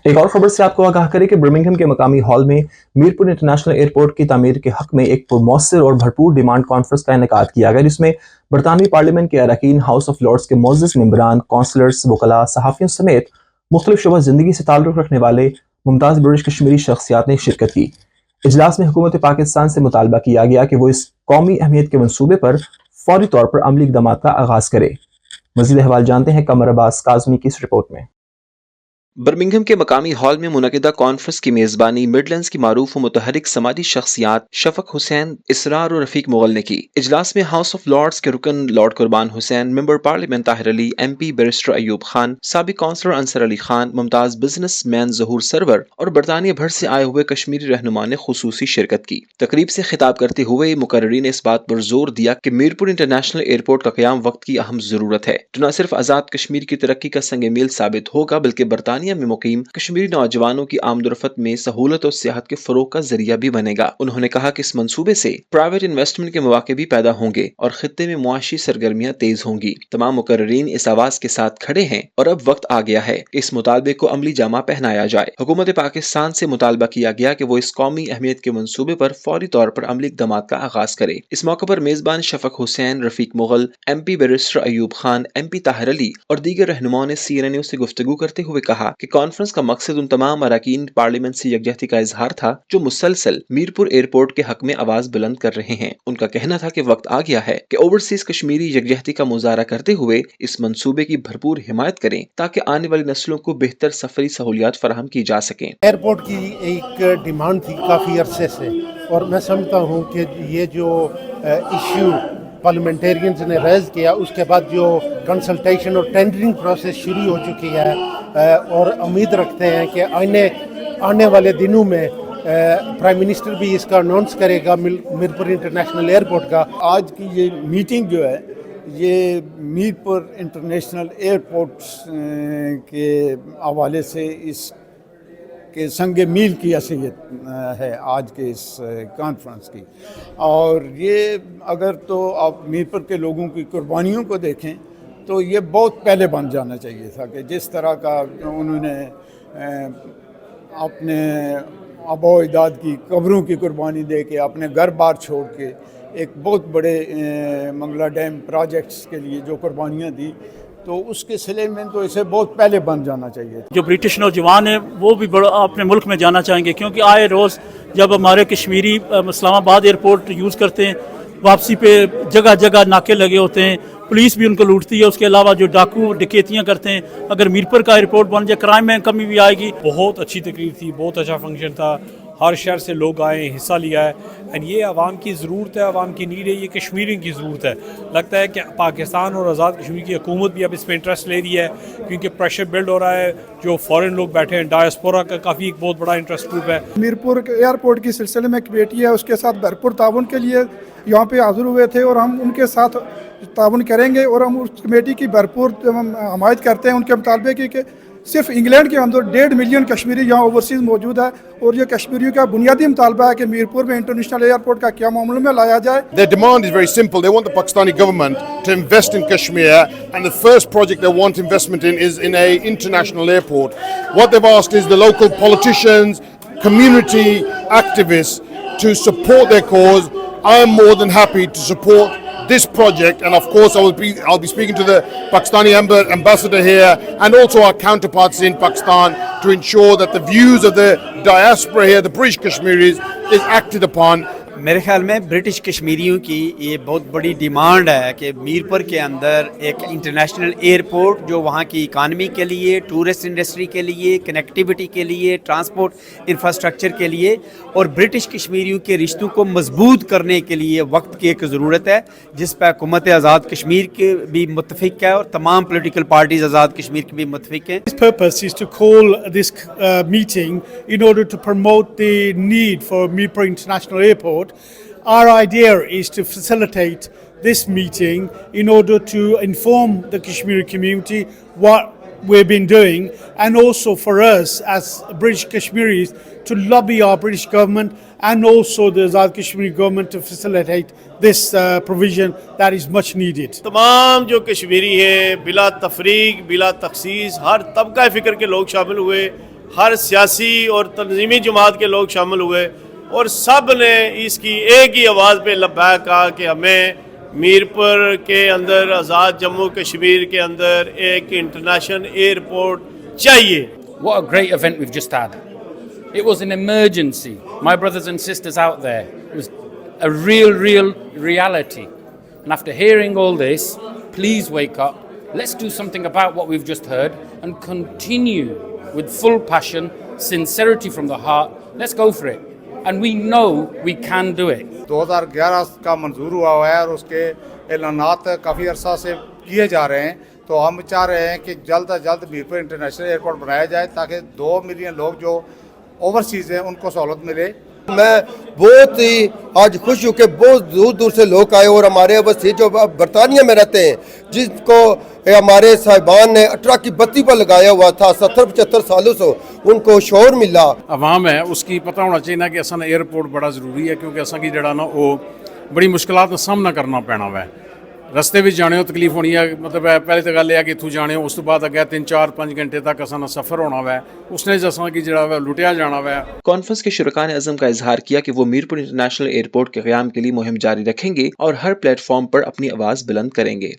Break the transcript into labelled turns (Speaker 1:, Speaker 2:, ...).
Speaker 1: एक और खबर से आपको आगाह करें कि बर्मिंघम के मकामी हॉल में मीरपुर इंटरनेशनल एयरपोर्ट की तामीर के हक में एक पुरमौसर और भरपूर डिमांड कॉन्फ्रेंस का इनेकाद किया गया, जिसमें बरतानवी पार्लियामेंट के अरकान, हाउस ऑफ लॉर्ड्स के मोअज़्ज़ज़ मेंबरान, कौंसलर्स, वकला, सहाफ़ियों समेत मुख्तलिफ शुबा ज़िंदगी से ताल्लुक़ रखने वाले मुमताज़ ब्रिटिश कश्मीरी शख्सियात ने शिरकत की। इजलास में हुकूमत पाकिस्तान से मुतालबा किया गया कि वो इस कौमी अहमियत के मनसूबे पर फौरी तौर पर अमली इक़दाम का आगाज़ करे। मज़ीद अहवाल जानते हैं कमर अब्बास काज़मी की इस रिपोर्ट में।
Speaker 2: बर्मिंघम के मकामी हॉल में मुनक़िदा कॉन्फ्रेंस की मेज़बानी मिडलैंड्स की मारूफ व मुतहरिक समाजी शख्सियात शफक हुसैन, इसरार और रफ़ीक मुग़ल ने की। इजलास में हाउस ऑफ लॉर्ड्स के रुकन lord Qurban Hussain, member parliament Tahir Ali, MP barrister Ayub Khan, साबिक काउंसलर अंसर अली खान, मुमताज़ बिजनेस मैन ज़हूर सरवर और बरतानिया भर से आए हुए कश्मीरी रहनुमा ने खुसूसी शिरकत की। तकरीब से खिताब करते हुए मुकर्रिरीन ने इस बात पर जोर दिया कि मीरपुर इंटरनेशनल एयरपोर्ट का क़याम वक्त की अहम ज़रूरत है, जो न सिर्फ आज़ाद कश्मीर की तरक्की का संग मील साबित होगा, बल्कि बरतानिया में मुकीम कश्मीरी नौजवानों की आमदोरफ़त में सहूलत और सियाहत के फ़रोग़ का ज़रिया भी बनेगा। उन्होंने कहा कि इस मंसूबे से प्राइवेट इन्वेस्टमेंट के मौके भी पैदा होंगे और खित्ते में मुआशी सरगर्मियाँ तेज होंगी। तमाम मुकर्रिरीन इस आवाज़ के साथ खड़े हैं और अब वक्त आ गया है कि इस मुतालबे को अमली जामा पहनाया जाए। हुकूमत पाकिस्तान से मुतालबा किया गया कि वो इस कौमी अहमियत के मंसूबे पर फौरी तौर पर अमली इक़दामात का आगाज़ करे। इस मौके पर मेज़बान Shafaq Hussain, Rafiq Mughal, MP barrister Ayub Khan, MP Tahir Ali और दीगर रहनुमाओं ने CNN न्यूज़ से गुफ्तगू करते हुए कहा कि कॉन्फ्रेंस का मकसद उन तमाम अरकान पार्लियामेंट से यकजहती का इजहार था जो मुसलसल मीरपुर एयरपोर्ट के हक में आवाज बुलंद कर रहे हैं। उनका कहना था कि वक्त आ गया है कि ओवरसीज कश्मीरी यकजहती का मुजाहरा करते हुए इस मंसूबे की भरपूर हिमायत करें ताकि आने वाली नस्लों को बेहतर सफरी सहूलियात फराहम की जा सकें।
Speaker 3: एयरपोर्ट की एक डिमांड थी काफ़ी अरसे से, और मैं समझता हूँ कि ये जो इश्यू पार्लियामेंटेरियंस ने रेज किया, उसके बाद जो कंसल्टेशन और टेंडरिंग प्रोसेस शुरू हो चुकी है, और उम्मीद रखते हैं कि आने वाले दिनों में प्राइम मिनिस्टर भी इसका अनाउंस करेगा मीरपुर इंटरनेशनल एयरपोर्ट का।
Speaker 4: आज की ये मीटिंग जो है ये मीरपुर इंटरनेशनल एयरपोर्ट के हवाले से इस के संग मील की हैसियत है आज के इस कॉन्फ्रेंस की। और ये अगर तो आप मीरपुर के लोगों की कुर्बानियों को देखें तो ये बहुत पहले बन जाना चाहिए था कि जिस तरह का उन्होंने अपने आबा अजदाद की कब्रों की कुर्बानी दे के अपने घर बार छोड़ के एक बहुत बड़े मंगला डैम प्रोजेक्ट्स के लिए जो कुर्बानियाँ दी, तो उसके सिले में तो इसे बहुत पहले बन जाना चाहिए।
Speaker 5: जो ब्रिटिश नौजवान है वो भी बड़ा अपने मुल्क में जाना चाहेंगे, क्योंकि आए रोज़ जब हमारे कश्मीरी इस्लामाबाद एयरपोर्ट यूज़ करते हैं, वापसी पे जगह जगह नाके लगे होते हैं, पुलिस भी उनको लूटती है। उसके अलावा जो डाकू डकैतियाँ करते हैं, अगर मीरपुर का एयरपोर्ट बन जाए क्राइम में कमी भी आएगी।
Speaker 6: बहुत अच्छी तकरीर थी, बहुत अच्छा फंक्शन था, हर शहर से लोग आए, हिस्सा लिया है। एंड ये आवाम की ज़रूरत है, आवाम की नीड है, ये कश्मीरी की ज़रूरत है। लगता है कि पाकिस्तान और आज़ाद कश्मीर की हुकूमत भी अब इस पर इंटरेस्ट ले रही है, क्योंकि प्रेशर बिल्ड हो रहा है। जो फॉरेन लोग बैठे हैं, डायस्पोरा का काफ़ी एक बहुत बड़ा इंटरेस्ट ग्रुप है।
Speaker 7: मीरपुर एयरपोर्ट की सिलसिले में कमेटी है, उसके साथ भरपूर ताउन के लिए यहाँ पे हाजिर हुए थे, और हम उनके साथ ताउन करेंगे और हम उस कमेटी की भरपूर हमायत करते हैं उनके मुतालबे की कि सिर्फ इंग्लैंड के अंदर 1.5 मिलियन कश्मीरी यहाँ ओवरसीज़ मौजूद है, और ये कश्मीरियों का बुनियादी मुतालबा है कि मीरपुर में इंटरनेशनल एयरपोर्ट का क्या मामले में लाया जाए।
Speaker 8: Their demand is very simple. They want the Pakistani government to invest in Kashmir, and the first project they want investment in is in a international airport. What they've asked is the local politicians, community activists to support their cause. I am more than happy to support this project, and of course I'll be speaking to the Pakistani ambassador here and also our counterparts in Pakistan to ensure that the views of the diaspora here, the British Kashmiris, is acted upon.
Speaker 9: मेरे ख्याल में British कश्मीरियों की ये बहुत बड़ी demand है कि मीरपुर के अंदर एक इंटरनेशनल एयरपोर्ट जो वहाँ की इकानमी के लिए, टूरिस्ट इंडस्ट्री के लिए, कनेक्टिविटी के लिए, ट्रांसपोर्ट इंफ्रास्ट्रक्चर के लिए और ब्रिटिश कश्मीरियों के रिश्तों को मजबूत करने के लिए वक्त की एक ज़रूरत है, जिस पर हुकूमत आज़ाद कश्मीर के भी मुतफिक है और तमाम पोलिटिकल पार्टीज आज़ाद कश्मीर की भी मुतफिक हैं।
Speaker 10: His purpose is to call this meeting in order to promote the need for Mirpur International Airport. Our idea is to facilitate this meeting in order to inform the Kashmiri community what we've been doing, and also for us as British Kashmiris to lobby our British government and also the Azad Kashmiri government to facilitate this provision that is much needed.
Speaker 11: तमाम जो कश्मीरी हैं बिला तफरीक बिला तखसीस हर तबका फ़िक्र के लोग शामिल हुए, हर सियासी और तंजीमी जमात के लोग शामिल हुए और सब ने इसकी एक ही आवाज़ पे लब्बैक कहा कि हमें मीरपुर के अंदर आज़ाद जम्मू कश्मीर के अंदर एक इंटरनेशनल एयरपोर्ट चाहिए.
Speaker 12: What a great event we've just had. It was an emergency. My brothers and sisters out there, it was a real reality. And after hearing all this, please wake up. Let's do something about what we've just heard and continue with full passion, sincerity from the heart. Let's go for it. And we know we can do it.
Speaker 13: 2011 का मंजूर हुआ है और उसके ऐलानात काफ़ी अरसा से किए जा रहे हैं, तो हम चाह रहे हैं कि जल्द अज जल्द मीरपुर इंटरनेशनल एयरपोर्ट बनाया जाए ताकि 2 मिलियन लोग जो ओवरसीज़ हैं उनको सहूलत मिले.
Speaker 14: मैं बहुत ही आज खुश हूँ कि बहुत दूर दूर से लोग आए और हमारे वसी जो बरतानिया में रहते हैं, जिसको हमारे साहिबान ने 18 की बत्ती पर लगाया हुआ था 70-75 सालों से, उनको शोर मिला.
Speaker 6: आवाम है उसकी पता होना चाहिए ना कि असा एयरपोर्ट बड़ा ज़रूरी है, क्योंकि असा की जड़ा ना वो बड़ी मुश्किलात का सामना करना पैना वै. रस्ते भी जाने तकलीफ होनी है, मतलब पहले तो गल है कि इतों जाने उस तो बाद अगे 3-4-5 घंटे तक असा सफ़र होना वै, उसने जसा कि जड़ा वै लुटिया जाना वै.
Speaker 2: कॉन्फ्रेंस के शुरकान अज़म का इजहार किया कि वो मीरपुर इंटरनेशनल एयरपोर्ट के क़याम के लिए मुहिम जारी रखेंगे और हर प्लेटफॉर्म पर अपनी आवाज़ बुलंद करेंगे.